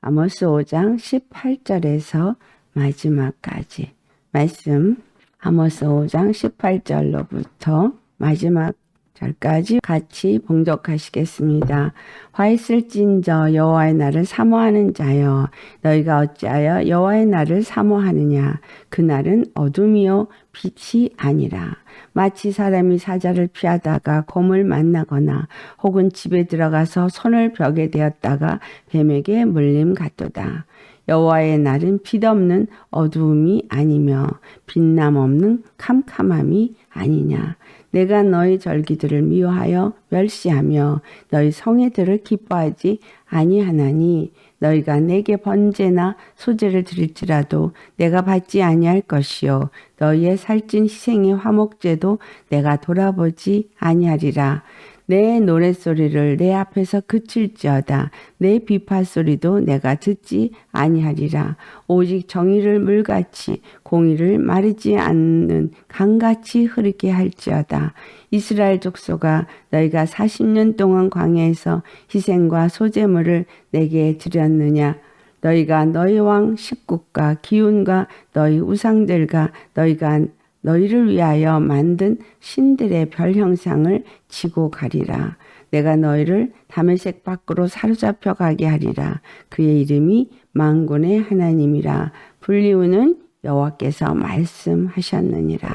아모스 5장 18절에서 마지막까지 말씀, 아모스 5장 18절로부터 마지막 절까지 같이 봉독하시겠습니다. 화 있을진저 여호와의 날을 사모하는 자여, 너희가 어찌하여 여호와의 날을 사모하느냐? 그 날은 어둠이요 빛이 아니라 마치 사람이 사자를 피하다가 곰을 만나거나 혹은 집에 들어가서 손을 벽에 대었다가 뱀에게 물림 같도다. 여호와의 날은 빛 없는 어두움이 아니며 빛남 없는 캄캄함이 아니냐. 내가 너희 절기들을 미워하여 멸시하며 너희 성회들을 기뻐하지 아니하나니 너희가 내게 번제나 소제를 드릴지라도 내가 받지 아니할 것이요 너희의 살찐 희생의 화목제도 내가 돌아보지 아니하리라. 내 노랫소리를 내 앞에서 그칠지어다. 내 비파소리도 내가 듣지 아니하리라. 오직 정의를 물같이 공의를 마르지 않는 강같이 흐르게 할지어다. 이스라엘 족속아, 너희가 40년 동안 광야에서 희생과 소제물을 내게 드렸느냐? 너희가 너희 왕 십국과 기운과 너희 우상들과 너희가 너희를 위하여 만든 신들의 별 형상을 지고 가리라. 내가 너희를 다메섹 밖으로 사로잡혀 가게 하리라. 그의 이름이 만군의 하나님이라. 불리우는 여호와께서 말씀하셨느니라.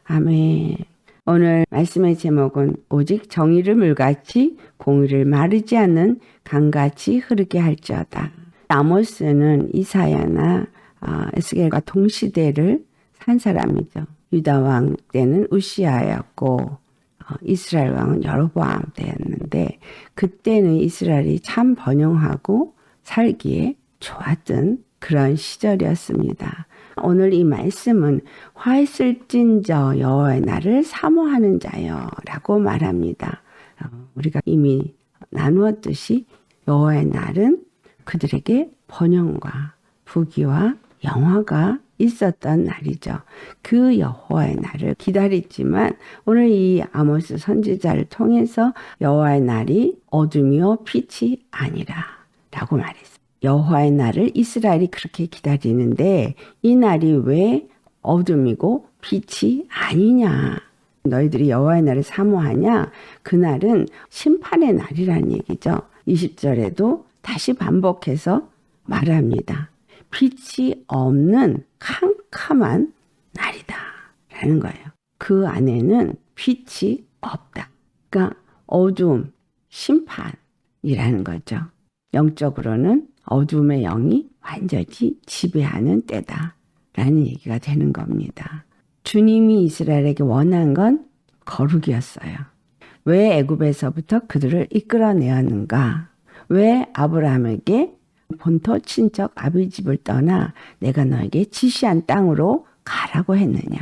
아멘. 오늘 말씀의 제목은 오직 정의를 물같이 공의를 마르지 않는 강같이 흐르게 할지어다. 아모스는 이사야나 에스겔과 동시대를 산 사람이죠. 유다 왕 때는 우시아였고 이스라엘 왕은 여로보암 때였는데 그때는 이스라엘이 참 번영하고 살기에 좋았던 그런 시절이었습니다. 오늘 이 말씀은 화 있을진저 여호와의 날을 사모하는 자여 라고 말합니다. 우리가 이미 나누었듯이 여호와의 날은 그들에게 번영과 부귀와 영화가 있었던 날이죠. 그 여호와의 날을 기다렸지만 오늘 이 아모스 선지자를 통해서 여호와의 날이 어둠이요 빛이 아니라 라고 말했어요. 여호와의 날을 이스라엘이 그렇게 기다리는데 이 날이 왜 어둠이고 빛이 아니냐? 너희들이 여호와의 날을 사모하냐? 그날은 심판의 날이라는 얘기죠. 20절에도 다시 반복해서 말합니다. 빛이 없는 캄캄한 날이다 라는 거예요. 그 안에는 빛이 없다. 그러니까 어두움, 심판이라는 거죠. 영적으로는 어둠의 영이 완전히 지배하는 때다 라는 얘기가 되는 겁니다. 주님이 이스라엘에게 원한 건 거룩이었어요. 왜 애굽에서부터 그들을 이끌어내었는가? 왜 아브라함에게 본토 친척 아비 집을 떠나 내가 너에게 지시한 땅으로 가라고 했느냐.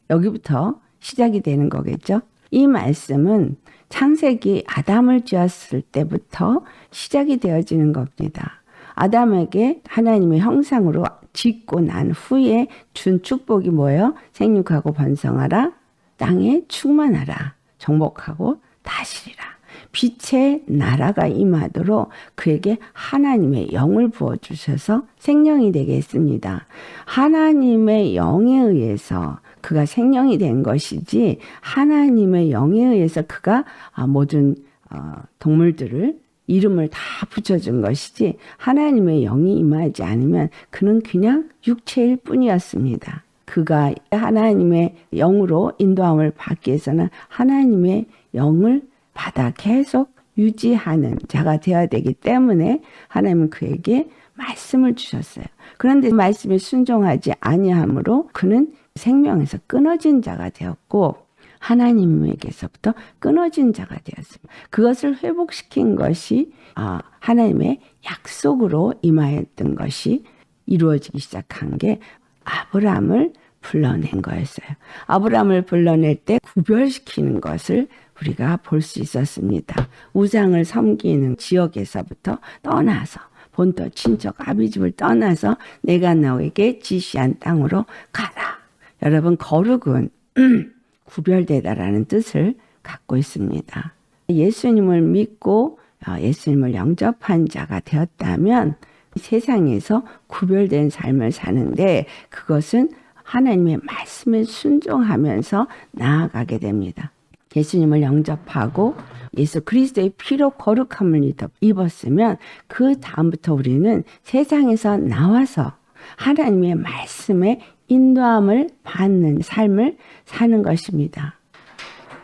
여기부터 시작이 되는 거겠죠. 이 말씀은 창세기 아담을 지었을 때부터 시작이 되어지는 겁니다. 아담에게 하나님의 형상으로 짓고 난 후에 준 축복이 뭐예요? 생육하고 번성하라, 땅에 충만하라, 정복하고 다스리라. 빛의 나라가 임하도록 그에게 하나님의 영을 부어주셔서 생명이 되게 했습니다. 하나님의 영에 의해서 그가 생명이 된 것이지 하나님의 영에 의해서 그가 모든 동물들을 이름을 다 붙여준 것이지 하나님의 영이 임하지 않으면 그는 그냥 육체일 뿐이었습니다. 그가 하나님의 영으로 인도함을 받기 위해서는 하나님의 영을 받아 계속 유지하는 자가 되어야 되기 때문에 하나님은 그에게 말씀을 주셨어요. 그런데 말씀에 순종하지 아니함으로 그는 생명에서 끊어진 자가 되었고 하나님에게서부터 끊어진 자가 되었습니다. 그것을 회복시킨 것이 하나님의 약속으로 임하였던 것이 이루어지기 시작한 게 아브라함을 불러낸 거였어요. 아브라함을 불러낼 때 구별시키는 것을 우리가 볼 수 있었습니다. 우상을 섬기는 지역에서부터 떠나서 본토 친척 아비집을 떠나서 내가 너에게 지시한 땅으로 가라. 여러분 거룩은 구별되다라는 뜻을 갖고 있습니다. 예수님을 믿고 예수님을 영접한 자가 되었다면 세상에서 구별된 삶을 사는데 그것은 하나님의 말씀에 순종하면서 나아가게 됩니다. 예수님을 영접하고 예수 그리스도의 피로 거룩함을 입었으면 그 다음부터 우리는 세상에서 나와서 하나님의 말씀에 인도함을 받는 삶을 사는 것입니다.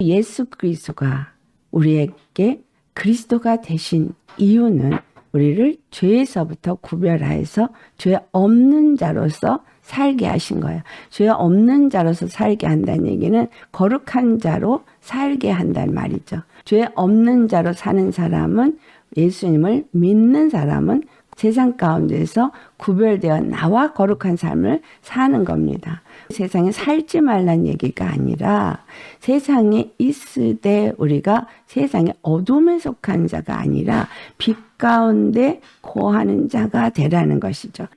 예수 그리스도가 우리에게 그리스도가 되신 이유는 우리를 죄에서부터 구별하여서 죄 없는 자로서 살게 하신 거예요. 죄 없는 자로서 살게 한다는 얘기는 거룩한 자로 살게 한다는 말이죠. 죄 없는 자로 사는 사람은, 예수님을 믿는 사람은 세상 가운데서 구별되어 나와 거룩한 삶을 사는 겁니다. 세상에 살지 말란 얘기가 아니라 세상에 있을 때 우리가 세상의 어둠에 속한 자가 아니라 빛 가운데 거하는 자가 되라는 것이죠.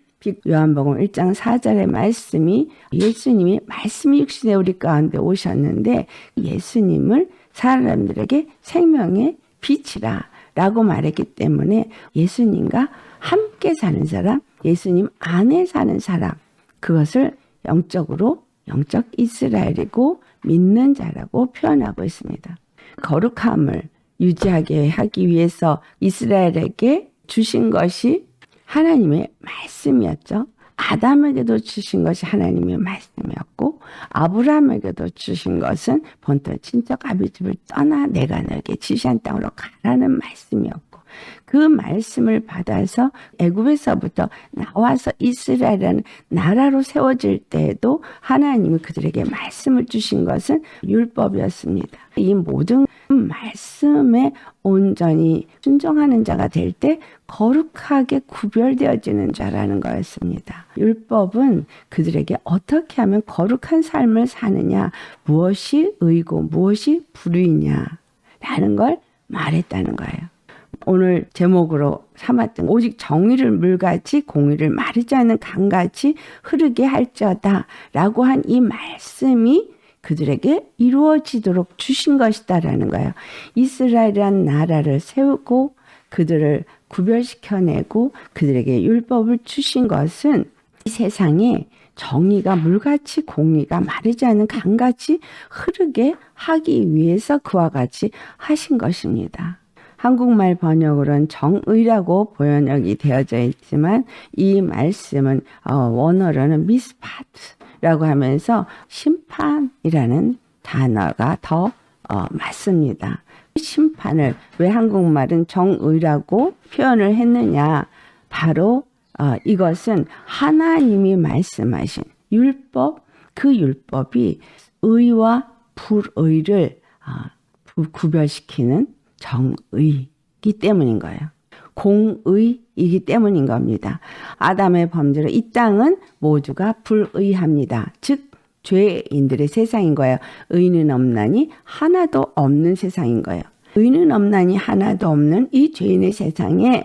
요한복음 1장 4절의 말씀이 예수님이 말씀이 육신에 우리 가운데 오셨는데 예수님을 사람들에게 생명의 빛이라 라고 말했기 때문에 예수님과 함께 사는 사람, 예수님 안에 사는 사람, 그것을 영적으로 영적 이스라엘이고 믿는 자라고 표현하고 있습니다. 거룩함을 유지하게 하기 위해서 이스라엘에게 주신 것이 하나님의 말씀이었죠. 아담에게도 주신 것이 하나님의 말씀이었고 아브라함에게도 주신 것은 본토 친척 아비집을 떠나 내가 너에게 지시한 땅으로 가라는 말씀이었고 그 말씀을 받아서 애굽에서부터 나와서 이스라엘이라는 나라로 세워질 때에도 하나님이 그들에게 말씀을 주신 것은 율법이었습니다. 이 모든 말씀에 온전히 순종하는 자가 될 때 거룩하게 구별되어지는 자라는 거였습니다. 율법은 그들에게 어떻게 하면 거룩한 삶을 사느냐, 무엇이 의고 무엇이 불의냐라는 걸 말했다는 거예요. 오늘 제목으로 삼았던 오직 정의를 물같이 공의를 마르지 않는 강같이 흐르게 할지어다 라고 한 이 말씀이 그들에게 이루어지도록 주신 것이다라는 거예요. 이스라엘이란 나라를 세우고 그들을 구별시켜내고 그들에게 율법을 주신 것은 이 세상에 정의가 물같이 공의가 마르지 않는 강같이 흐르게 하기 위해서 그와 같이 하신 것입니다. 한국말 번역으로는 정의라고 번역이 되어져 있지만 이 말씀은 원어로는 미스파트라고 하면서 심판이라는 단어가 더 맞습니다. 심판을 왜 한국말은 정의라고 표현을 했느냐? 바로 이것은 하나님이 말씀하신 율법, 그 율법이 의와 불의를 구별시키는 정의이기 때문인 거예요. 공의이기 때문인 겁니다. 아담의 범죄로 이 땅은 모두가 불의합니다. 즉 죄인들의 세상인 거예요. 의는 없나니 하나도 없는 세상인 거예요. 의는 없나니 하나도 없는 이 죄인의 세상에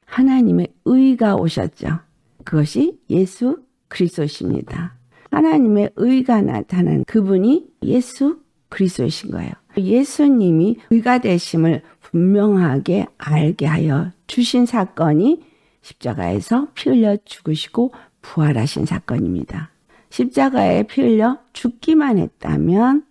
하나님의 의가 오셨죠. 그것이 예수 그리스도십니다. 하나님의 의가 나타난 그분이 예수 그리스도이신 거예요. 예수님이 의가 되심을 분명하게 알게 하여 주신 사건이 십자가에서 피 흘려 죽으시고 부활하신 사건입니다. 십자가에 피 흘려 죽기만 했다면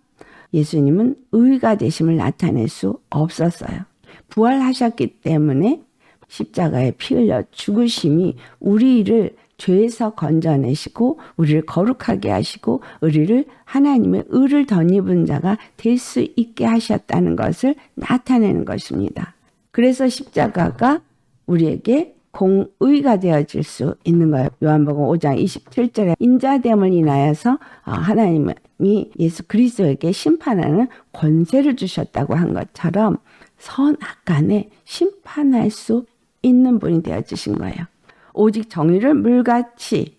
예수님은 의가 되심을 나타낼 수 없었어요. 부활하셨기 때문에 십자가에 피 흘려 죽으심이 우리를 죄에서 건져내시고 우리를 거룩하게 하시고 우리를 하나님의 의를 덧입은 자가 될 수 있게 하셨다는 것을 나타내는 것입니다. 그래서 십자가가 우리에게 공의가 되어질 수 있는 거예요. 요한복음 5장 27절에 인자됨을 인하여서 하나님이 예수 그리스도에게 심판하는 권세를 주셨다고 한 것처럼 선악간에 심판할 수 있는 분이 되어주신 거예요. 오직 정의를 물같이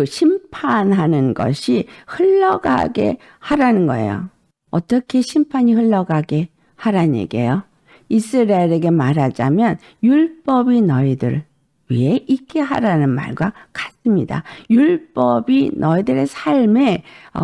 심판하는 것이 흘러가게 하라는 거예요. 어떻게 심판이 흘러가게 하라는 얘기예요? 이스라엘에게 말하자면 율법이 너희들 위에 있게 하라는 말과 같습니다. 율법이 너희들의 삶에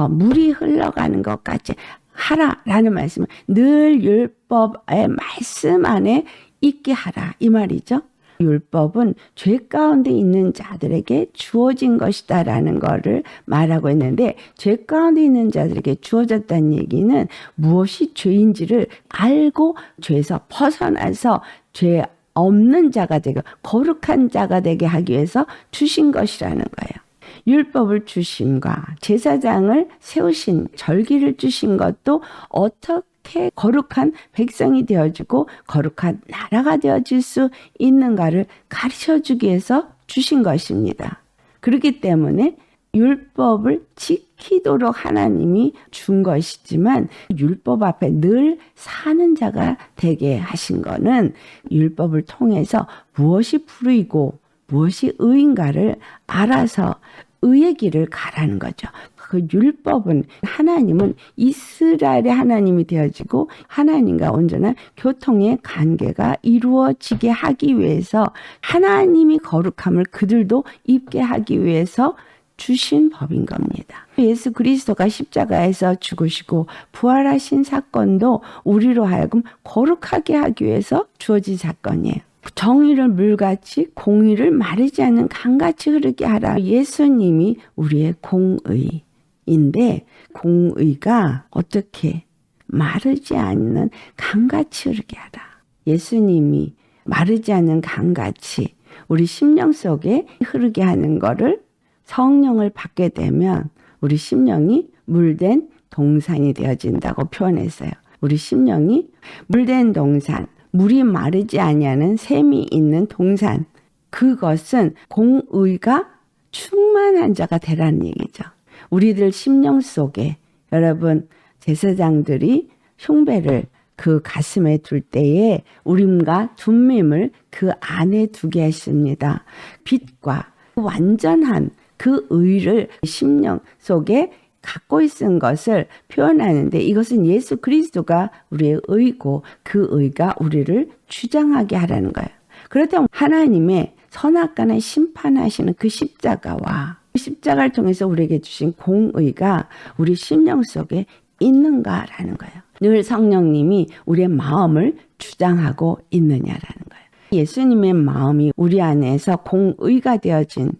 물이 흘러가는 것 같이 하라라는 말씀은 늘 율법의 말씀 안에 있게 하라 이 말이죠. 율법은 죄 가운데 있는 자들에게 주어진 것이다라는 거를 말하고 있는데, 죄 가운데 있는 자들에게 주어졌다는 얘기는 무엇이 죄인지를 알고 죄에서 벗어나서 죄 없는 자가 되고 거룩한 자가 되게 하기 위해서 주신 것이라는 거예요. 율법을 주심과 제사장을 세우신, 절기를 주신 것도 어떻게 거룩한 백성이 되어지고 거룩한 나라가 되어질 수 있는가를 가르쳐주기 위해서 주신 것입니다. 그렇기 때문에 율법을 지키도록 하나님이 준 것이지만, 율법 앞에 늘 사는 자가 되게 하신 거는 율법을 통해서 무엇이 불의고 무엇이 의인가를 알아서 의의 길을 가라는 거죠. 그 율법은, 하나님은 이스라엘의 하나님이 되어지고 하나님과 온전한 교통의 관계가 이루어지게 하기 위해서, 하나님이 거룩함을 그들도 입게 하기 위해서 주신 법인 겁니다. 예수 그리스도가 십자가에서 죽으시고 부활하신 사건도 우리로 하여금 거룩하게 하기 위해서 주어진 사건이에요. 정의를 물같이 공의를 마르지 않는 강같이 흐르게 하라. 예수님이 우리의 공의인데, 공의가 어떻게 마르지 않는 강같이 흐르게 하라. 예수님이 마르지 않는 강같이 우리 심령 속에 흐르게 하는 거를 성령을 받게 되면 우리 심령이 물된 동산이 되어진다고 표현했어요. 우리 심령이 물된 동산, 물이 마르지 아니하는 샘이 있는 동산, 그것은 공의가 충만한 자가 되라는 얘기죠. 우리들 심령 속에, 여러분, 제사장들이 흉배를 그 가슴에 둘 때에 우림과 둠밈을 그 안에 두게 했습니다. 빛과 완전한 그 의를 심령 속에 갖고 있은 것을 표현하는데, 이것은 예수 그리스도가 우리의 의고 그 의가 우리를 주장하게 하라는 거예요. 그렇다면 하나님의 선악간을 심판하시는 그 십자가와 그 십자가를 통해서 우리에게 주신 공의가 우리 심령 속에 있는가라는 거예요. 늘 성령님이 우리의 마음을 주장하고 있느냐라는 거예요. 예수님의 마음이 우리 안에서 공의가 되어진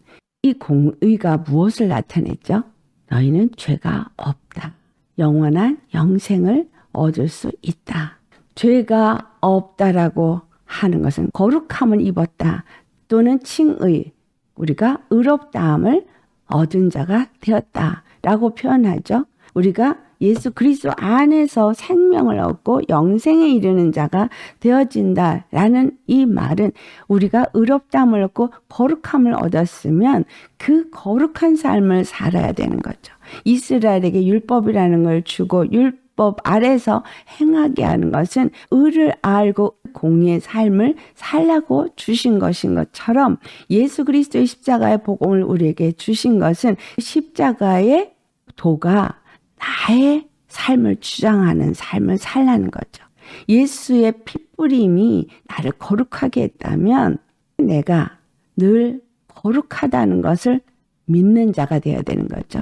이 공의가 무엇을 나타냈죠? 너희는 죄가 없다. 영원한 영생을 얻을 수 있다. 죄가 없다라고 하는 것은 거룩함을 입었다, 또는 칭의, 우리가 의롭다함을 얻은 자가 되었다라고 표현하죠. 우리가 예수 그리스도 안에서 생명을 얻고 영생에 이르는 자가 되어진다라는 이 말은, 우리가 의롭다함을 얻고 거룩함을 얻었으면 그 거룩한 삶을 살아야 되는 거죠. 이스라엘에게 율법이라는 걸 주고 율법 아래서 행하게 하는 것은 의를 알고 공의의 삶을 살라고 주신 것인 것처럼, 예수 그리스도의 십자가의 복음을 우리에게 주신 것은 십자가의 도가 나의 삶을 주장하는 삶을 살라는 거죠. 예수의 핏뿌림이 나를 거룩하게 했다면 내가 늘 거룩하다는 것을 믿는 자가 되어야 되는 거죠.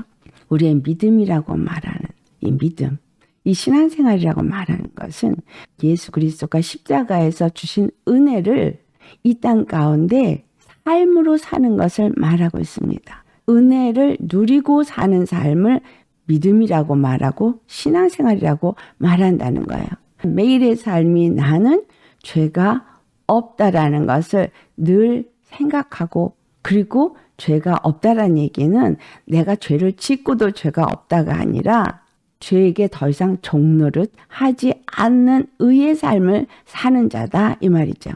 우리의 믿음이라고 말하는 이 믿음, 이 신앙생활이라고 말하는 것은 예수 그리스도가 십자가에서 주신 은혜를 이 땅 가운데 삶으로 사는 것을 말하고 있습니다. 은혜를 누리고 사는 삶을 믿음이라고 말하고 신앙생활이라고 말한다는 거예요. 매일의 삶이 나는 죄가 없다라는 것을 늘 생각하고, 그리고 죄가 없다라는 얘기는 내가 죄를 짓고도 죄가 없다가 아니라 죄에게 더 이상 종노릇 하지 않는 의의 삶을 사는 자다, 이 말이죠.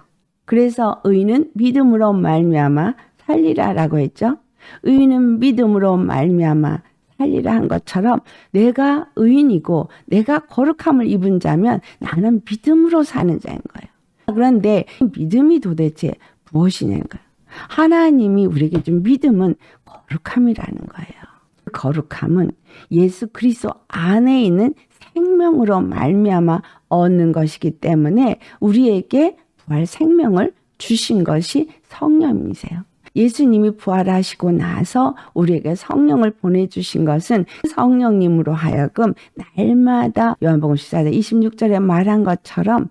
그래서 의는 믿음으로 말미암아 살리라라고 했죠. 의는 믿음으로 말미암아 살리라 한 것처럼, 내가 의인이고 내가 거룩함을 입은 자면 나는 믿음으로 사는 자인 거예요. 그런데 믿음이 도대체 무엇이냐는 거예요. 하나님이 우리에게 준 믿음은 거룩함이라는 거예요. 거룩함은 예수 그리스도 안에 있는 생명으로 말미암아 얻는 것이기 때문에 우리에게 부활 생명을 주신 것이 성령이세요. 예수님이 부활하시고 나서 우리에게 성령을 보내주신 것은 성령님으로 하여금 날마다, 요한복음 14장 26절에 말한 것처럼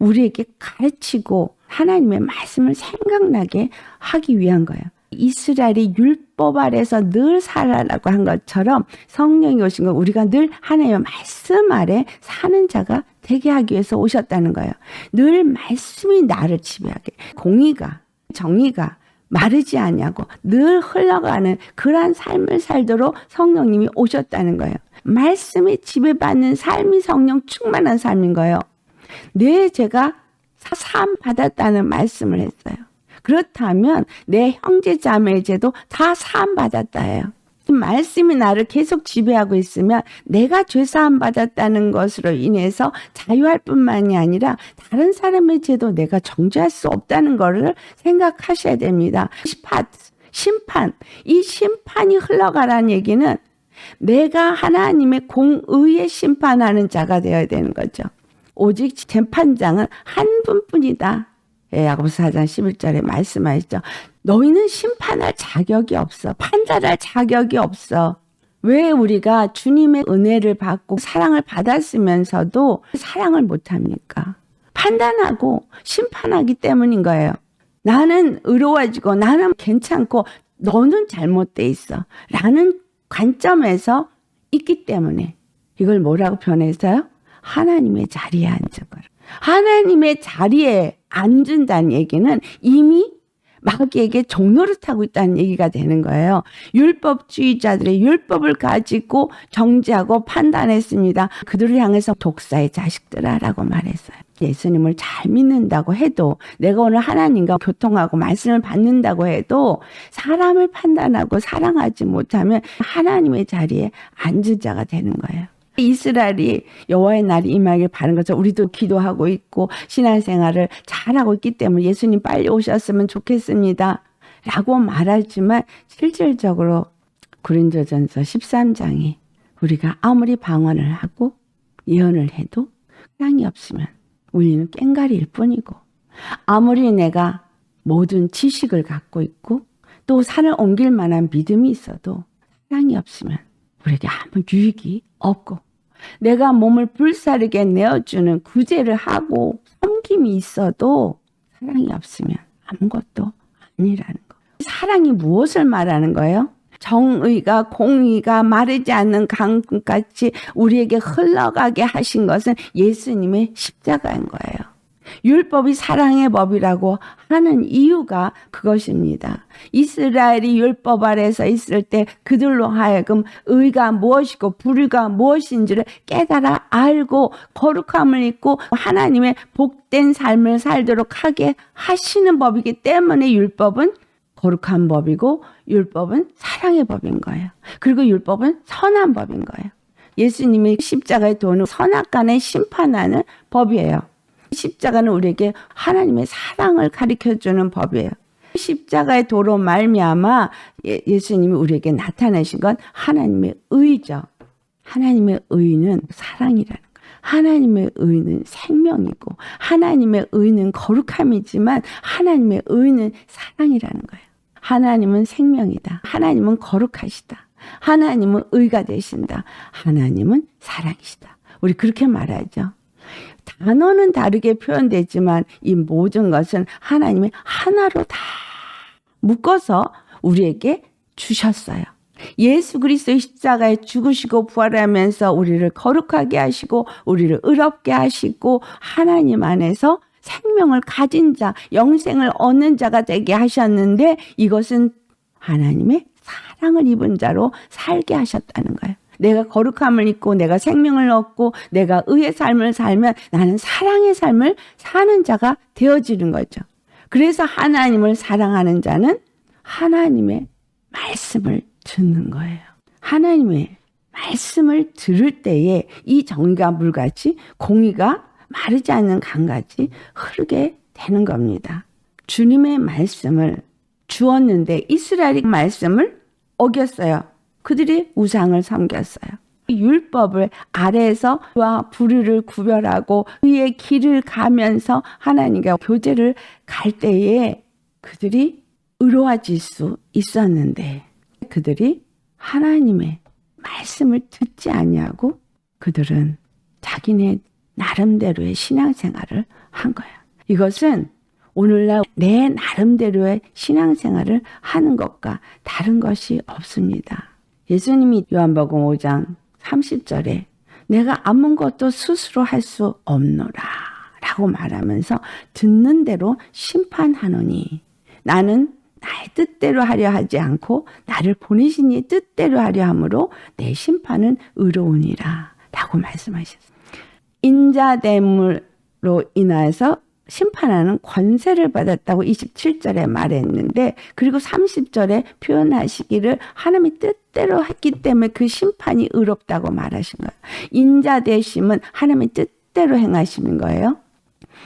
우리에게 가르치고 하나님의 말씀을 생각나게 하기 위한 거예요. 이스라엘이 율법 아래서 늘 살아라고 한 것처럼 성령이 오신 건 우리가 늘 하나님의 말씀 아래 사는 자가 되게 하기 위해서 오셨다는 거예요. 늘 말씀이 나를 지배하게, 공의가, 정의가 마르지 않냐고 늘 흘러가는 그러한 삶을 살도록 성령님이 오셨다는 거예요. 말씀에 지배받는 삶이 성령 충만한 삶인 거예요. 내 죄가 사함 받았다는 말씀을 했어요. 그렇다면 내 형제 자매의 죄도 다 사함 받았다예요. 말씀이 나를 계속 지배하고 있으면 내가 죄 사함 받았다는 것으로 인해서 자유할 뿐만이 아니라 다른 사람의 죄도 내가 정죄할 수 없다는 것을 생각하셔야 됩니다. 심판, 이 심판이 흘러가라는 얘기는 내가 하나님의 공의에 심판하는 자가 되어야 되는 거죠. 오직 재판장은 한 분뿐이다. 야고보서 4장 11절에 말씀하시죠. 너희는 심판할 자격이 없어. 판단할 자격이 없어. 왜 우리가 주님의 은혜를 받고 사랑을 받았으면서도 사랑을 못합니까? 판단하고 심판하기 때문인 거예요. 나는 의로워지고 나는 괜찮고 너는 잘못돼 있어. 라는 관점에서 있기 때문에 이걸 뭐라고 표현해서요? 하나님의 자리에 앉은 거예요. 하나님의 자리에 앉은다는 얘기는 이미 마귀에게 종노릇하고 있다는 얘기가 되는 거예요. 율법주의자들의 율법을 가지고 정죄하고 판단했습니다. 그들을 향해서 독사의 자식들아라고 말했어요. 예수님을 잘 믿는다고 해도 내가 오늘 하나님과 교통하고 말씀을 받는다고 해도 사람을 판단하고 사랑하지 못하면 하나님의 자리에 앉은 자가 되는 거예요. 이스라엘이 여호와의 날이 임하길 바라는 것처럼 우리도 기도하고 있고 신앙생활을 잘하고 있기 때문에 예수님 빨리 오셨으면 좋겠습니다 라고 말하지만 실질적으로 고린도전서 13장에 우리가 아무리 방언을 하고 예언을 해도 사랑이 없으면 우리는 꽹가리일 뿐이고 아무리 내가 모든 지식을 갖고 있고 또 산을 옮길 만한 믿음이 있어도 사랑이 없으면 우리에게 아무 유익이 없고 내가 몸을 불사르게 내어주는 구제를 하고 섬김이 있어도 사랑이 없으면 아무것도 아니라는 거. 사랑이 무엇을 말하는 거예요? 정의가 공의가 마르지 않는 강같이 우리에게 흘러가게 하신 것은 예수님의 십자가인 거예요. 율법이 사랑의 법이라고 하는 이유가 그것입니다. 이스라엘이 율법 아래서 있을 때 그들로 하여금 의가 무엇이고 불의가 무엇인지를 깨달아 알고 거룩함을 입고 하나님의 복된 삶을 살도록 하게 하시는 법이기 때문에 율법은 거룩한 법이고 율법은 사랑의 법인 거예요. 그리고 율법은 선한 법인 거예요. 예수님의 십자가의 도는 선악간에 심판하는 법이에요. 십자가는 우리에게 하나님의 사랑을 가르쳐주는 법이에요. 십자가의 도로 말미암아 예수님이 우리에게 나타내신 건 하나님의 의죠. 하나님의 의는 사랑이라는 거예요. 하나님의 의는 생명이고 하나님의 의는 거룩함이지만 하나님의 의는 사랑이라는 거예요. 하나님은 생명이다. 하나님은 거룩하시다. 하나님은 의가 되신다. 하나님은 사랑이시다. 우리 그렇게 말하죠. 단어는 다르게 표현되지만 이 모든 것은 하나님이 하나로 다 묶어서 우리에게 주셨어요. 예수 그리스도의 십자가에 죽으시고 부활하면서 우리를 거룩하게 하시고 우리를 의롭게 하시고 하나님 안에서 생명을 가진 자, 영생을 얻는 자가 되게 하셨는데 이것은 하나님의 사랑을 입은 자로 살게 하셨다는 거예요. 내가 거룩함을 입고 내가 생명을 얻고 내가 의의 삶을 살면 나는 사랑의 삶을 사는 자가 되어지는 거죠. 그래서 하나님을 사랑하는 자는 하나님의 말씀을 듣는 거예요. 하나님의 말씀을 들을 때에 이 정의가 물같이 공의가 마르지 않는 강같이 흐르게 되는 겁니다. 주님의 말씀을 주었는데 이스라엘이 말씀을 어겼어요. 그들이 우상을 섬겼어요. 율법을 아래에서 와 불의를 구별하고 의의 길을 가면서 하나님과 교제를 갈 때에 그들이 의로워질 수 있었는데 그들이 하나님의 말씀을 듣지 아니하고 그들은 자기네 나름대로의 신앙생활을 한 거야. 이것은 오늘날 내 나름대로의 신앙생활을 하는 것과 다른 것이 없습니다. 예수님이 요한복음 5장 30절에 내가 아무것도 스스로 할 수 없노라 라고 말하면서 듣는 대로 심판하노니 나는 나의 뜻대로 하려 하지 않고 나를 보내신 이의 뜻대로 하려 함으로 내 심판은 의로우니라 라고 말씀하셨어요. 인자됨으로 인하여서 심판하는 권세를 받았다고 27절에 말했는데, 그리고 30절에 표현하시기를 하나님의 뜻대로 했기 때문에 그 심판이 의롭다고 말하신 거예요. 인자되심은 하나님의 뜻대로 행하시는 거예요.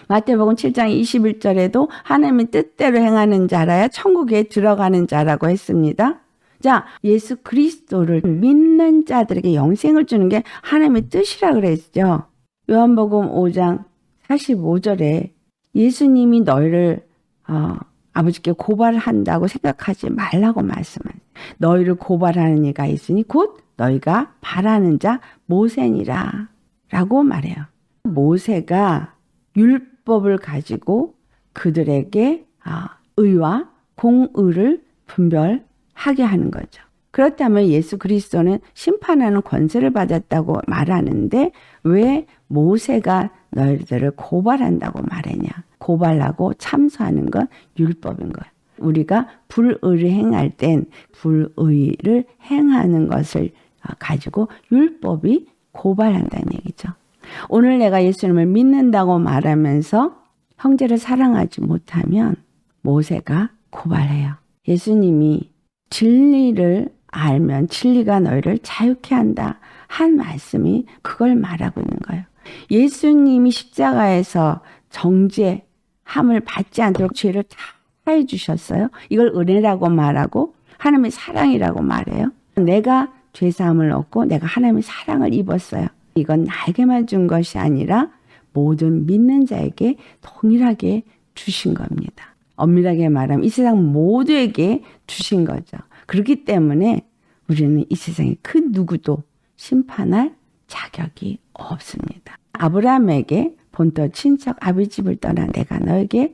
마태복음 7장 21절에도 하나님의 뜻대로 행하는 자라야 천국에 들어가는 자라고 했습니다. 자, 예수 그리스도를 믿는 자들에게 영생을 주는 게 하나님의 뜻이라 그랬죠. 요한복음 5장 45절에 예수님이 너희를 아버지께 고발한다고 생각하지 말라고 말씀하세요. 너희를 고발하는 이가 있으니 곧 너희가 바라는 자 모세니라 라고 말해요. 모세가 율법을 가지고 그들에게 의와 공의를 분별하게 하는 거죠. 그렇다면 예수 그리스도는 심판하는 권세를 받았다고 말하는데 왜 모세가 너희들을 고발한다고 말하냐? 고발하고 참소하는 건 율법인 거예요. 우리가 불의를 행할 땐 불의를 행하는 것을 가지고 율법이 고발한다는 얘기죠. 오늘 내가 예수님을 믿는다고 말하면서 형제를 사랑하지 못하면 모세가 고발해요. 예수님이 진리를 알면 진리가 너희를 자유케 한다 한 말씀이 그걸 말하고 있는 거예요. 예수님이 십자가에서 정죄함을 받지 않도록 죄를 다 사해 주셨어요. 이걸 은혜라고 말하고 하나님의 사랑이라고 말해요. 내가 죄사함을 얻고 내가 하나님의 사랑을 입었어요. 이건 나에게만 준 것이 아니라 모든 믿는 자에게 동일하게 주신 겁니다. 엄밀하게 말하면 이 세상 모두에게 주신 거죠. 그렇기 때문에 우리는 이 세상에 그 누구도 심판할 자격이 없습니다. 아브라함에게 본토 친척 아비 집을 떠나 내가 너에게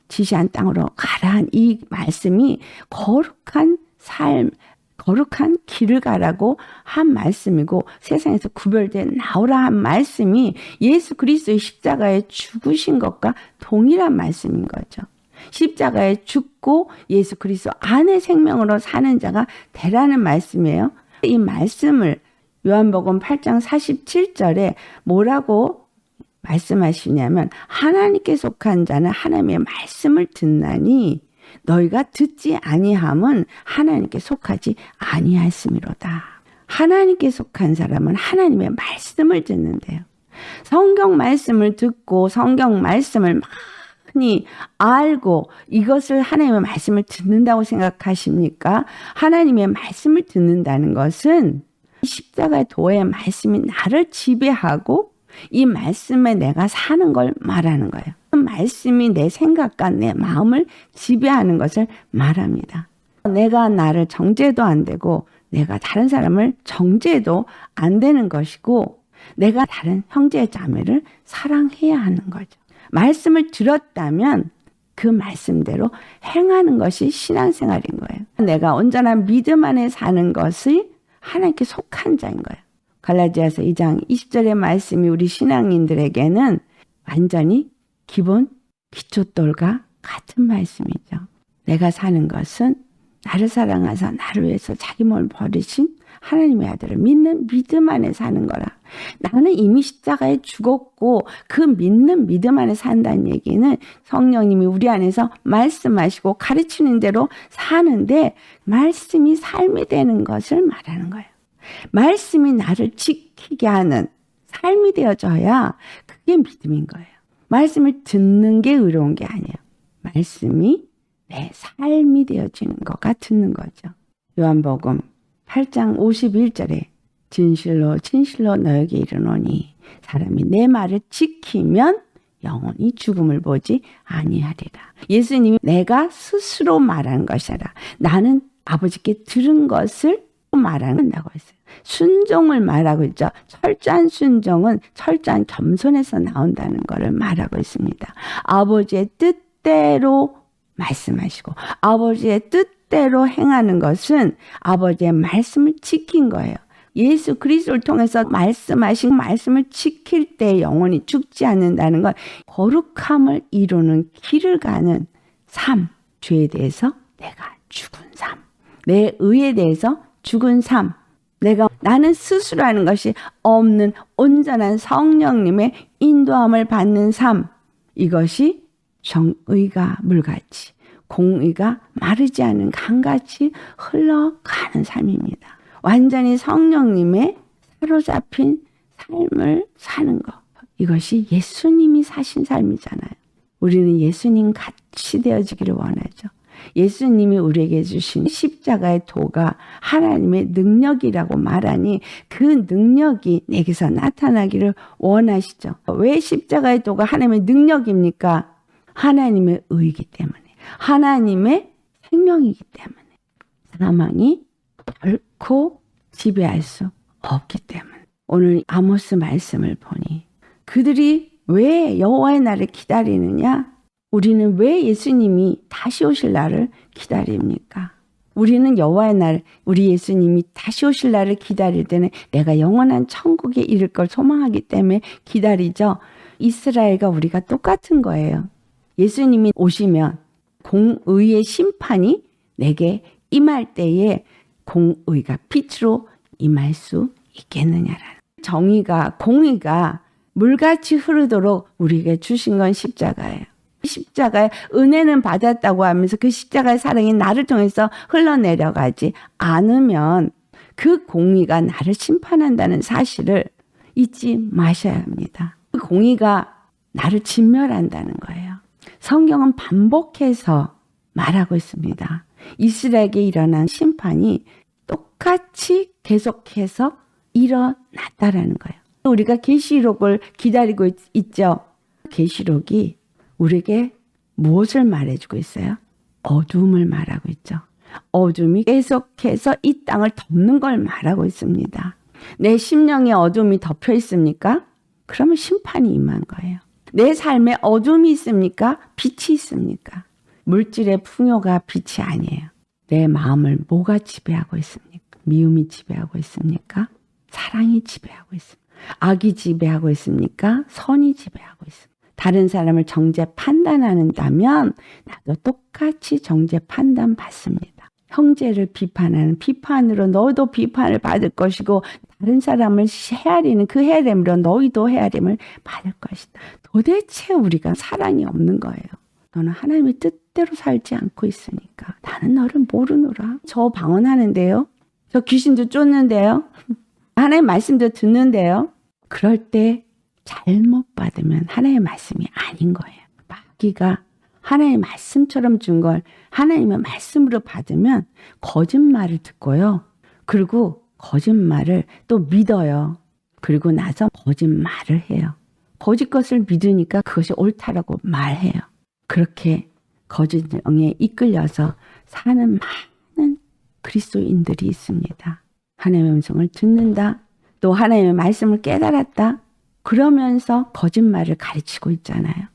지시한 땅으로 가라 한 이 말씀이 거룩한 삶, 거룩한 길을 가라고 한 말씀이고 세상에서 구별된 나오라 한 말씀이 예수 그리스도의 십자가에 죽으신 것과 동일한 말씀인 거죠. 십자가에 죽고 예수 그리스도 안에 생명으로 사는 자가 되라는 말씀이에요. 이 말씀을 요한복음 8장 47절에 뭐라고 말씀하시냐면 하나님께 속한 자는 하나님의 말씀을 듣나니 너희가 듣지 아니함은 하나님께 속하지 아니하였음이로다. 하나님께 속한 사람은 하나님의 말씀을 듣는데요. 성경 말씀을 듣고 성경 말씀을 많이 알고 이것을 하나님의 말씀을 듣는다고 생각하십니까? 하나님의 말씀을 듣는다는 것은 십자가의 도의 말씀이 나를 지배하고 이 말씀에 내가 사는 걸 말하는 거예요. 그 말씀이 내 생각과 내 마음을 지배하는 것을 말합니다. 내가 나를 정죄도 안 되고 내가 다른 사람을 정죄도 안 되는 것이고 내가 다른 형제 자매를 사랑해야 하는 거죠. 말씀을 들었다면 그 말씀대로 행하는 것이 신앙생활인 거예요. 내가 온전한 믿음 안에 사는 것이 하나님께 속한 자인 거예요. 갈라디아서 2장 20절의 말씀이 우리 신앙인들에게는 완전히 기본 기초돌과 같은 말씀이죠. 내가 사는 것은 나를 사랑하사 나를 위해서 자기 몸을 버리신 하나님의 아들을 믿는 믿음 안에 사는 거라. 나는 이미 십자가에 죽었고 그 믿는 믿음 안에 산다는 얘기는 성령님이 우리 안에서 말씀하시고 가르치는 대로 사는데 말씀이 삶이 되는 것을 말하는 거예요. 말씀이 나를 지키게 하는 삶이 되어져야 그게 믿음인 거예요. 말씀을 듣는 게 의로운 게 아니에요. 말씀이 내 삶이 되어지는 거가 듣는 거죠. 요한복음 8장 51절에 진실로 진실로 너에게 이르노니 사람이 내 말을 지키면 영원히 죽음을 보지 아니하리라. 예수님이 내가 스스로 말한 것이라. 나는 아버지께 들은 것을 말한다고 했어요. 순종을 말하고 있죠. 철저한 순종은 철저한 겸손에서 나온다는 것을 말하고 있습니다. 아버지의 뜻대로 말씀하시고 아버지의 뜻대로 행하는 것은 아버지의 말씀을 지킨 거예요. 예수 그리스도를 통해서 말씀하신 말씀을 지킬 때 영원히 죽지 않는다는 건 거룩함을 이루는 길을 가는 삶. 죄에 대해서 내가 죽은 삶. 내 의에 대해서 죽은 삶. 나는 스스로 하는 것이 없는 온전한 성령님의 인도함을 받는 삶. 이것이 정의가 물같이 공의가 마르지 않은 강같이 흘러가는 삶입니다. 완전히 성령님의 사로잡힌 삶을 사는 것. 이것이 예수님이 사신 삶이잖아요. 우리는 예수님 같이 되어지기를 원하죠. 예수님이 우리에게 주신 십자가의 도가 하나님의 능력이라고 말하니 그 능력이 내게서 나타나기를 원하시죠. 왜 십자가의 도가 하나님의 능력입니까? 하나님의 의이기 때문에, 하나님의 생명이기 때문에, 사망이 결코 지배할 수 없기 때문에. 오늘 아모스 말씀을 보니 그들이 왜 여호와의 날을 기다리느냐? 우리는 왜 예수님이 다시 오실 날을 기다립니까? 우리는 여호와의 날, 우리 예수님이 다시 오실 날을 기다릴 때는 내가 영원한 천국에 이를 걸 소망하기 때문에 기다리죠. 이스라엘과 우리가 똑같은 거예요. 예수님이 오시면 공의의 심판이 내게 임할 때에 공의가 빛으로 임할 수 있겠느냐라는. 정의가 공의가 물같이 흐르도록 우리에게 주신 건 십자가예요. 십자가의 은혜는 받았다고 하면서 그 십자가의 사랑이 나를 통해서 흘러내려가지 않으면 그 공의가 나를 심판한다는 사실을 잊지 마셔야 합니다. 그 공의가 나를 진멸한다는 거예요. 성경은 반복해서 말하고 있습니다. 이스라엘에게 일어난 심판이 똑같이 계속해서 일어났다라는 거예요. 우리가 계시록을 기다리고 있죠. 계시록이 우리에게 무엇을 말해주고 있어요? 어둠을 말하고 있죠. 어둠이 계속해서 이 땅을 덮는 걸 말하고 있습니다. 내 심령에 어둠이 덮여 있습니까? 그러면 심판이 임한 거예요. 내 삶에 어둠이 있습니까? 빛이 있습니까? 물질의 풍요가 빛이 아니에요. 내 마음을 뭐가 지배하고 있습니까? 미움이 지배하고 있습니까? 사랑이 지배하고 있습니까? 악이 지배하고 있습니까? 선이 지배하고 있습니까? 다른 사람을 정죄 판단한다면 나도 똑같이 정죄 판단 받습니다. 형제를 비판하는 비판으로 너도 비판을 받을 것이고 다른 사람을 헤아리는 그 헤아림으로 너희도 헤아림을 받을 것이다. 도대체 우리가 사랑이 없는 거예요. 너는 하나님의 뜻대로 살지 않고 있으니까 나는 너를 모르노라. 저 방언하는데요. 저 귀신도 쫓는데요. 하나님의 말씀도 듣는데요. 그럴 때 잘못 받으면 하나님의 말씀이 아닌 거예요. 마귀가 하나님의 말씀처럼 준 걸 하나님의 말씀으로 받으면 거짓말을 듣고요. 그리고 거짓말을 또 믿어요. 그리고 나서 거짓말을 해요. 거짓 것을 믿으니까 그것이 옳다라고 말해요. 그렇게 거짓 영에 이끌려서 사는 많은 그리스도인들이 있습니다. 하나님의 음성을 듣는다. 또 하나님의 말씀을 깨달았다. 그러면서 거짓말을 가르치고 있잖아요.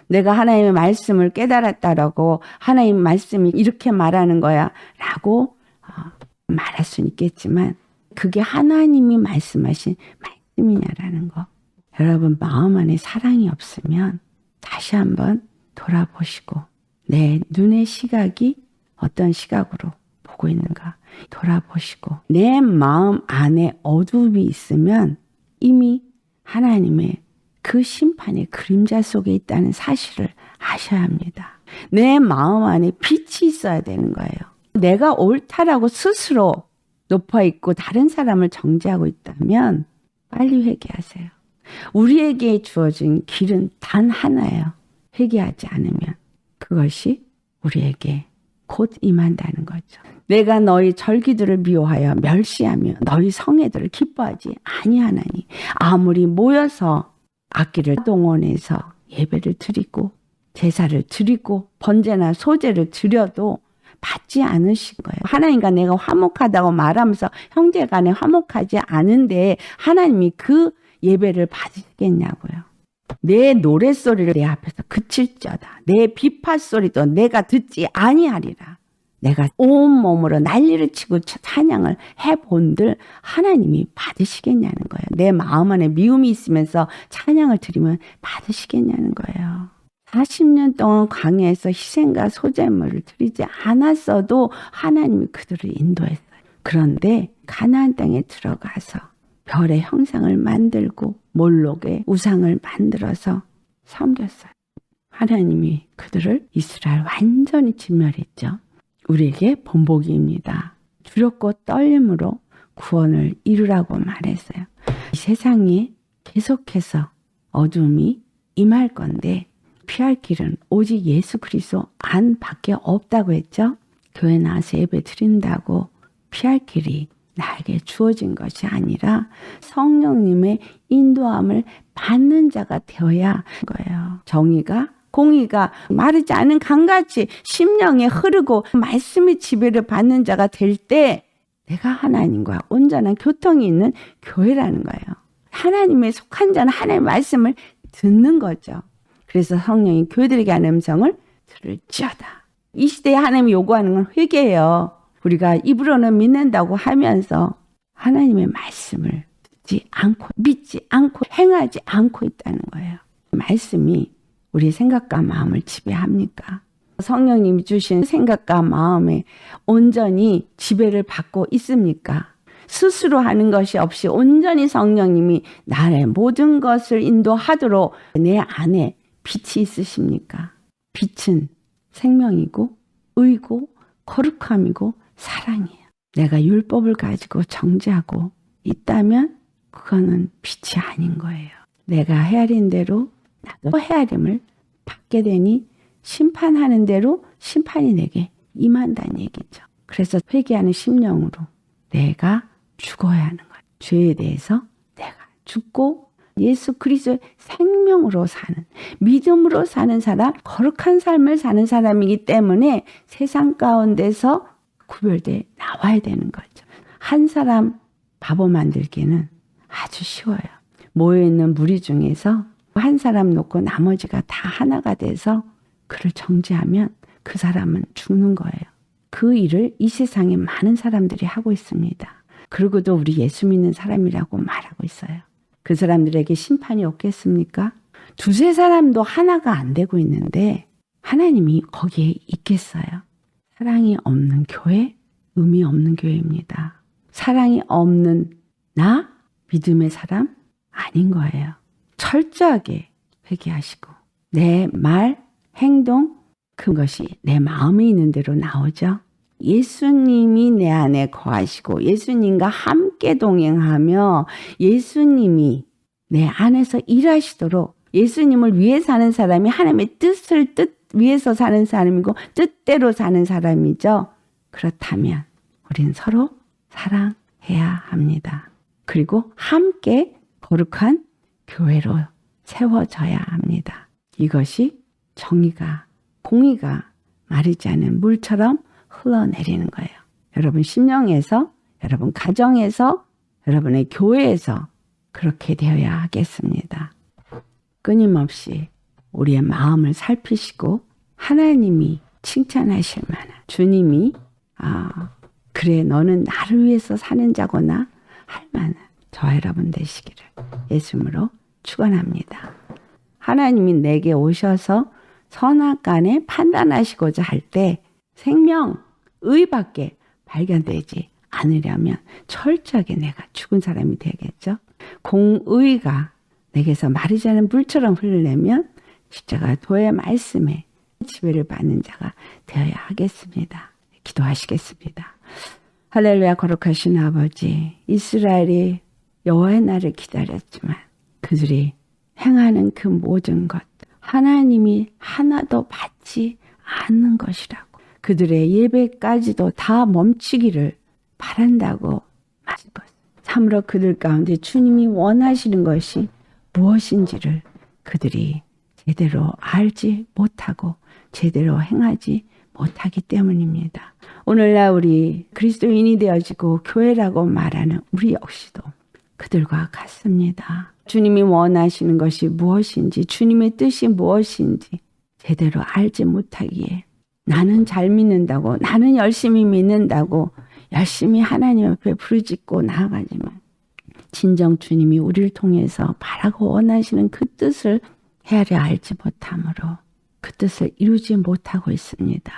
내가 하나님의 말씀을 깨달았다라고 하나님의 말씀이 이렇게 말하는 거야 라고 말할 수는 있겠지만 그게 하나님이 말씀하신 말씀이냐라는 거. 여러분 마음 안에 사랑이 없으면 다시 한번 돌아보시고 내 눈의 시각이 어떤 시각으로 보고 있는가 돌아보시고 내 마음 안에 어둠이 있으면 이미 하나님의 그 심판의 그림자 속에 있다는 사실을 아셔야 합니다. 내 마음 안에 빛이 있어야 되는 거예요. 내가 옳다라고 스스로 높아 있고 다른 사람을 정죄하고 있다면 빨리 회개하세요. 우리에게 주어진 길은 단 하나예요. 회개하지 않으면 그것이 우리에게 곧 임한다는 거죠. 내가 너희 절기들을 미워하여 멸시하며 너희 성회들을 기뻐하지 아니하나니 아무리 모여서 악기를 동원해서 예배를 드리고 제사를 드리고 번제나 소제를 드려도 받지 않으신 거예요. 하나님과 내가 화목하다고 말하면서 형제 간에 화목하지 않은데 하나님이 그 예배를 받으시겠냐고요. 내 노랫소리를 내 앞에서 그칠지어다. 내 비파소리도 내가 듣지 아니하리라. 내가 온몸으로 난리를 치고 찬양을 해본들 하나님이 받으시겠냐는 거예요. 내 마음 안에 미움이 있으면서 찬양을 드리면 받으시겠냐는 거예요. 40년 동안 광야에서 희생과 소제물을 드리지 않았어도 하나님이 그들을 인도했어요. 그런데 가나안 땅에 들어가서 별의 형상을 만들고 몰록의 우상을 만들어서 섬겼어요. 하나님이 그들을 이스라엘 완전히 진멸했죠. 우리에게 본보기입니다. 두렵고 떨림으로 구원을 이루라고 말했어요. 이 세상에 계속해서 어둠이 임할 건데 피할 길은 오직 예수 그리스도 안밖에 없다고 했죠. 교회 나와서 예배 드린다고 피할 길이 나에게 주어진 것이 아니라 성령님의 인도함을 받는 자가 되어야 하는 거예요. 정의가 공의가 마르지 않은 강같이 심령에 흐르고 말씀의 지배를 받는 자가 될 때 내가 하나님과 온전한 교통이 있는 교회라는 거예요. 하나님의 속한 자는 하나님의 말씀을 듣는 거죠. 그래서 성령이 교회들에게 하는 음성을 들을지어다. 이 시대에 하나님이 요구하는 건 회개예요. 우리가 입으로는 믿는다고 하면서 하나님의 말씀을 듣지 않고 믿지 않고 행하지 않고 있다는 거예요. 말씀이 우리의 생각과 마음을 지배합니까? 성령님이 주신 생각과 마음에 온전히 지배를 받고 있습니까? 스스로 하는 것이 없이 온전히 성령님이 나의 모든 것을 인도하도록 내 안에 빛이 있으십니까? 빛은 생명이고 의고 거룩함이고 사랑이에요. 내가 율법을 가지고 정죄하고 있다면 그거는 빛이 아닌 거예요. 내가 헤아린 대로 나도 헤아림을 받게 되니 심판하는 대로 심판이 내게 임한다는 얘기죠. 그래서 회개하는 심령으로 내가 죽어야 하는 거예요. 죄에 대해서 내가 죽고 예수 그리스도의 생명으로 사는, 믿음으로 사는 사람, 거룩한 삶을 사는 사람이기 때문에 세상 가운데서 구별돼 나와야 되는 거죠. 한 사람 바보 만들기는 아주 쉬워요. 모여있는 무리 중에서 한 사람 놓고 나머지가 다 하나가 돼서 그를 정죄하면 그 사람은 죽는 거예요. 그 일을 이 세상에 많은 사람들이 하고 있습니다. 그러고도 우리 예수 믿는 사람이라고 말하고 있어요. 그 사람들에게 심판이 없겠습니까? 두세 사람도 하나가 안 되고 있는데 하나님이 거기에 있겠어요? 사랑이 없는 교회, 의미 없는 교회입니다. 사랑이 없는 나, 믿음의 사람 아닌 거예요. 철저하게 회개하시고 내 말, 행동, 그것이 내 마음에 있는 대로 나오죠. 예수님이 내 안에 거하시고 예수님과 함께 동행하며 예수님이 내 안에서 일하시도록 예수님을 위해 사는 사람이 하나님의 뜻을 위해서 사는 사람이고 뜻대로 사는 사람이죠. 그렇다면 우리는 서로 사랑해야 합니다. 그리고 함께 거룩한 교회로 세워져야 합니다. 이것이 정의가 공의가 마르지 않은 물처럼 흘러내리는 거예요. 여러분 심령에서, 여러분 가정에서, 여러분의 교회에서 그렇게 되어야 하겠습니다. 끊임없이 우리의 마음을 살피시고 하나님이 칭찬하실 만한 주님이 그래 너는 나를 위해서 사는 자구나 할 만한 저와 여러분 되시기를 예수님으로 축원합니다. 하나님이 내게 오셔서 선악간에 판단하시고자 할 때 생명, 의밖에 발견되지 않으려면 철저하게 내가 죽은 사람이 되겠죠. 공의가 내게서 마르지 않은 물처럼 흐르려면 십자가 도의 말씀에 지배를 받는 자가 되어야 하겠습니다. 기도하시겠습니다. 할렐루야. 거룩하신 아버지, 이스라엘이 여호와의 날을 기다렸지만 그들이 행하는 그 모든 것 하나님이 하나도 받지 않는 것이라고 그들의 예배까지도 다 멈추기를 바란다고 말씀하셨습니다. 참으로 그들 가운데 주님이 원하시는 것이 무엇인지를 그들이 제대로 알지 못하고 제대로 행하지 못하기 때문입니다. 오늘날 우리 그리스도인이 되어지고 교회라고 말하는 우리 역시도 그들과 같습니다. 주님이 원하시는 것이 무엇인지, 주님의 뜻이 무엇인지 제대로 알지 못하기에 나는 잘 믿는다고, 나는 열심히 믿는다고 열심히 하나님 앞에 부르짖고 나아가지만 진정 주님이 우리를 통해서 바라고 원하시는 그 뜻을 헤아려 알지 못함으로 그 뜻을 이루지 못하고 있습니다.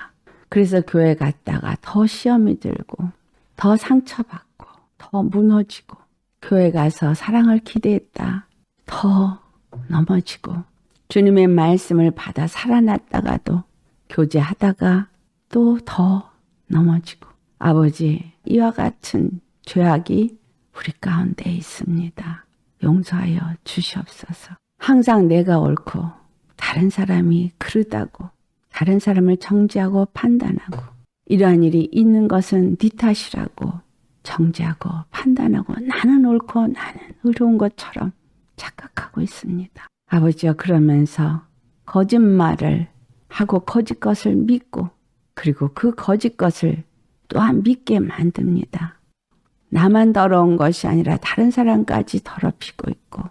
그래서 교회 갔다가 더 시험이 들고 더 상처받고 더 무너지고, 교회 가서 사랑을 기대했다 더 넘어지고, 주님의 말씀을 받아 살아났다가도 교제하다가 또 더 넘어지고, 아버지, 이와 같은 죄악이 우리 가운데 있습니다. 용서하여 주시옵소서. 항상 내가 옳고 다른 사람이 그르다고, 다른 사람을 정죄하고 판단하고, 이러한 일이 있는 것은 네 탓이라고 정죄하고 판단하고 나는 옳고 나는 의로운 것처럼 착각하고 있습니다. 아버지여, 그러면서 거짓말을 하고 거짓 것을 믿고, 그리고 그 거짓 것을 또한 믿게 만듭니다. 나만 더러운 것이 아니라 다른 사람까지 더럽히고 있고,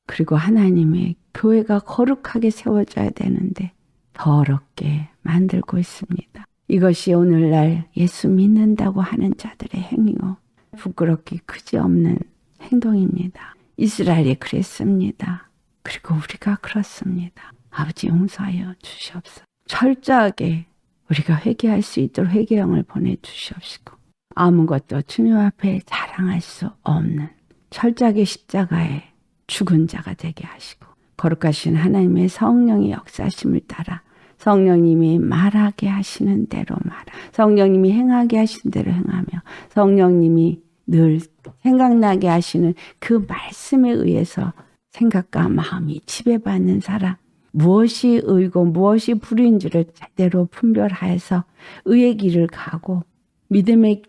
그리고 하나님의 교회가 거룩하게 세워져야 되는데 더럽게 만들고 있습니다. 이것이 오늘날 예수 믿는다고 하는 자들의 행위고 부끄럽기 그지없는 행동입니다. 이스라엘이 그랬습니다. 그리고 우리가 그렇습니다. 아버지, 용서하여 주시옵소서. 철저하게 우리가 회개할 수 있도록 회개형을 보내주시옵시고, 아무것도 주님 앞에 자랑할 수 없는 철저하게 십자가에 죽은 자가 되게 하시고, 거룩하신 하나님의 성령의 역사심을 따라 성령님이 말하게 하시는 대로 말하, 성령님이 행하게 하시는 대로 행하며, 성령님이 늘 생각나게 하시는 그 말씀에 의해서 생각과 마음이 지배받는 사람, 무엇이 의고 무엇이 불의인지를 제대로 분별하여서 의의 길을 가고 믿음의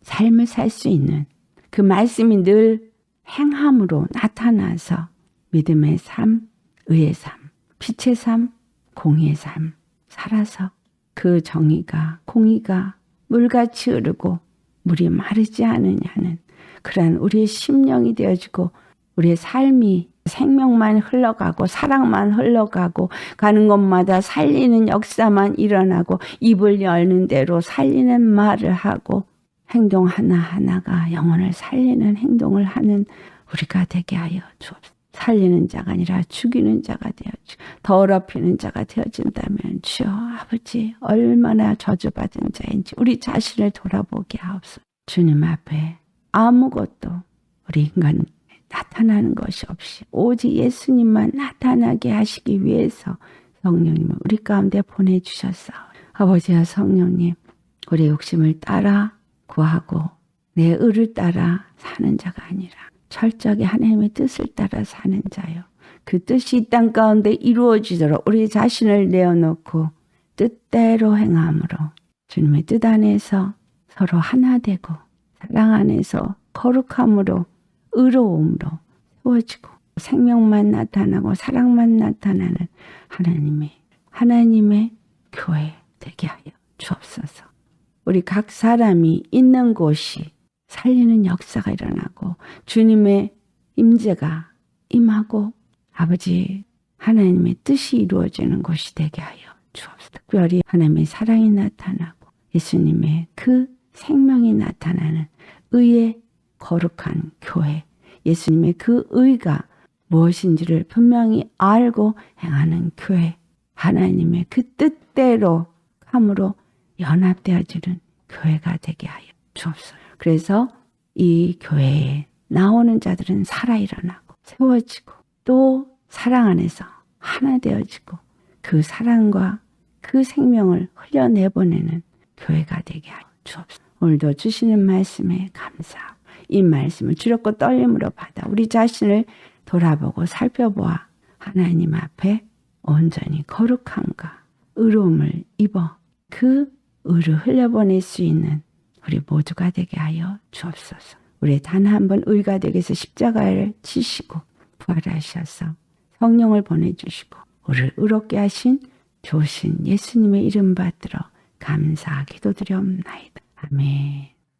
삶을 살 수 있는 그 말씀이 늘 행함으로 나타나서 믿음의 삶, 의의 삶, 빛의 삶, 공의의 삶 살아서 그 정의가, 공의가 물같이 흐르고 물이 마르지 않으냐는 그러한 우리의 심령이 되어지고, 우리의 삶이 생명만 흘러가고 사랑만 흘러가고 가는 곳마다 살리는 역사만 일어나고 입을 열는 대로 살리는 말을 하고 행동 하나하나가 영혼을 살리는 행동을 하는 우리가 되게 하여 주옵소서. 살리는 자가 아니라 죽이는 자가 되어지고 더럽히는 자가 되어진다면 주여 아버지, 얼마나 저주받은 자인지 우리 자신을 돌아보게 하옵소서. 주님 앞에 아무것도 우리 인간 나타나는 것이 없이 오직 예수님만 나타나게 하시기 위해서 성령님을 우리 가운데 보내주셨사오. 아버지와 성령님, 우리의 욕심을 따라 구하고 내 의를 따라 사는 자가 아니라 철저하게 하나님의 뜻을 따라 사는 자요, 그 뜻이 이 땅 가운데 이루어지도록 우리 자신을 내어놓고 뜻대로 행함으로 주님의 뜻 안에서 서로 하나 되고 사랑 안에서 거룩함으로 의로움으로 세워지고 생명만 나타나고 사랑만 나타나는 하나님의 교회 되게 하여 주옵소서. 우리 각 사람이 있는 곳이 살리는 역사가 일어나고 주님의 임재가 임하고 아버지 하나님의 뜻이 이루어지는 곳이 되게 하여 주옵소서. 특별히 하나님의 사랑이 나타나고 예수님의 그 생명이 나타나는 의의 거룩한 교회, 예수님의 그 의가 무엇인지를 분명히 알고 행하는 교회, 하나님의 그 뜻대로 함으로 연합되어지는 교회가 되게 하여 주옵소서. 그래서 이 교회에 나오는 자들은 살아 일어나고 세워지고 또 사랑 안에서 하나 되어지고 그 사랑과 그 생명을 흘려내보내는 교회가 되게 하여 주옵소서. 오늘도 주시는 말씀에 감사하고 이 말씀을 주렵고 떨림으로 받아 우리 자신을 돌아보고 살펴보아 하나님 앞에 온전히 거룩함과 의로움을 입어 그 의를 흘려보낼 수 있는 우리 모두가 되게 하여 주옵소서. 우리 단 한 번 의가 되게 해서 십자가를 지시고 부활하셔서 성령을 보내주시고 우리를 의롭게 하신 좋으신 예수님의 이름 받들어 감사 기도드려옵나이다. 아멘.